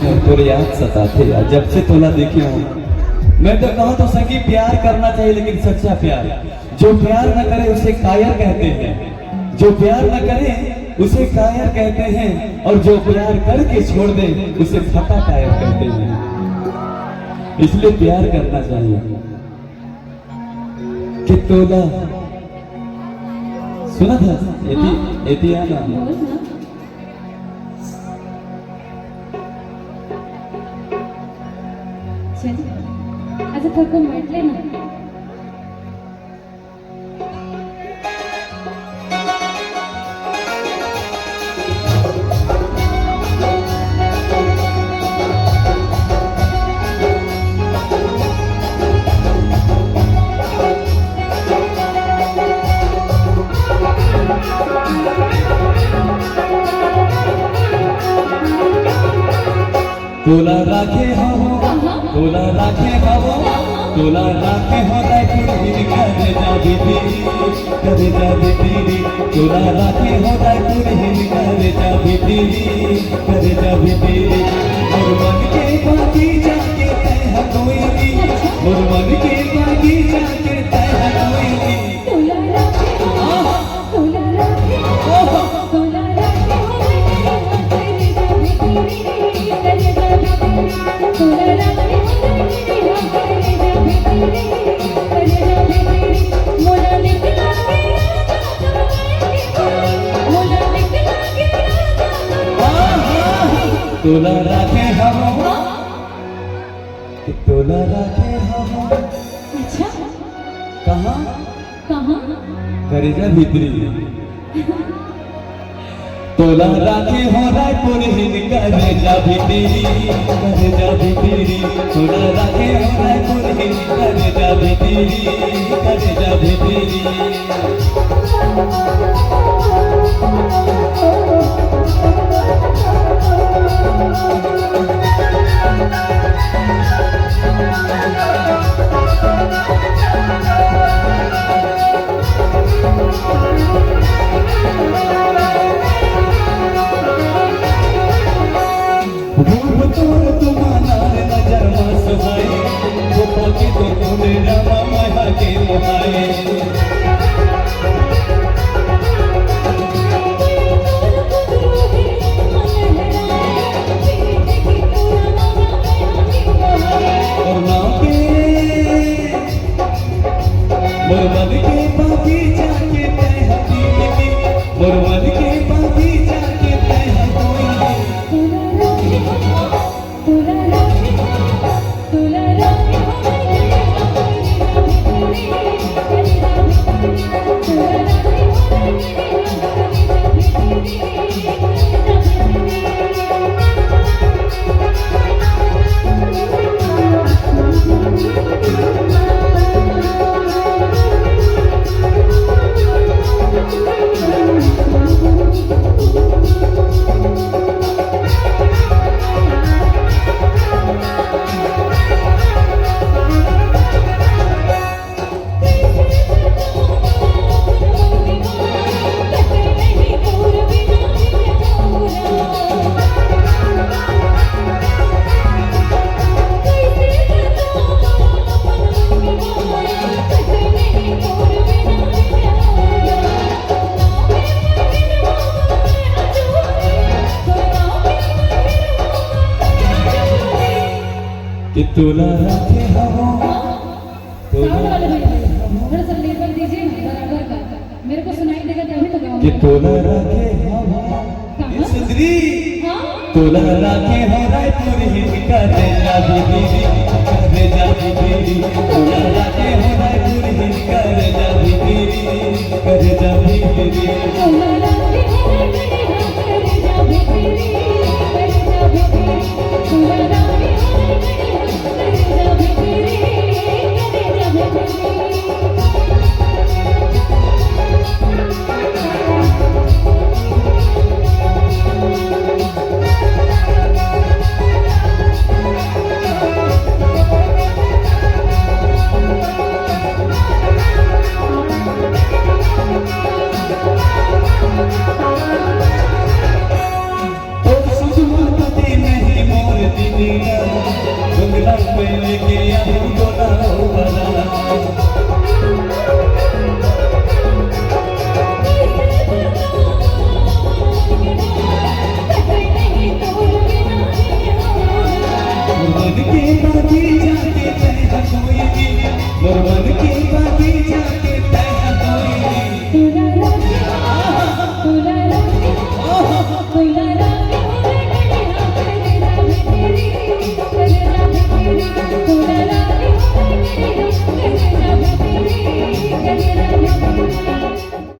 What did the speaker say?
में तोरे याद सताते यार, जब से तोला देखे हूँ। मैं तो कहूँ तो संगी प्यार करना चाहिए, लेकिन सच्चा प्यार। जो प्यार न करे उसे कायर कहते हैं, जो प्यार न करे उसे कायर कहते हैं, और जो प्यार करके छोड़ दे उसे फटा टायर कहते हैं। इसलिए प्यार करना चाहिए। कि तोला सुना था एती आना अच्छा थको म्हटले ना तोला राखे हो, तोला राखे हो, तोला राखे हो रायपुर करे जाबी तेरी, करे जाबी तेरी। तोला राखे हो रायपुर करे जाबी तेरी, करे जाबी तेरी। और मन के बागी जाके तय है कोई नी, और मन के बागी जाके तय है कोई नी। तोला राखे हो, तोला राखे हो, तोला राखे हो करे जाबी तेरी, करे जाबी तेरी। तोला राखे हो करे जाबी तेरी, करे जाबी तेरी। मोला निकला के मोला निकला के तोला राखे हो, तोला राखे हो। अच्छा कहाँ कहाँ करे जा भीतरी। तोला राखे हो रायपुर करे जाबी तेरी, करे जाबी तेरी। तोला राखे हो रायपुर करे जाबी तेरी, करे जाबी तेरी। कि तोला राखे हो, तोला थोड़ा सा लेवल दीजिए ना बराबर का, मेरे को सुनाई देगा तभी तो गाऊंगा। कि तोला राखे हो सुंदरी। तोला राखे हो रायपुर करे जाबी तेरी, करे जाबी तेरी। तोला राखे हो रायपुर करे जाबी तेरी, करे जाबी तेरी। तोला राखे हो करे जाबी तेरी, करे जाबी तेरी। तोला राखे हो करे जाबी तेरी, करे जाबी तेरी। जीना बंगला पे लेके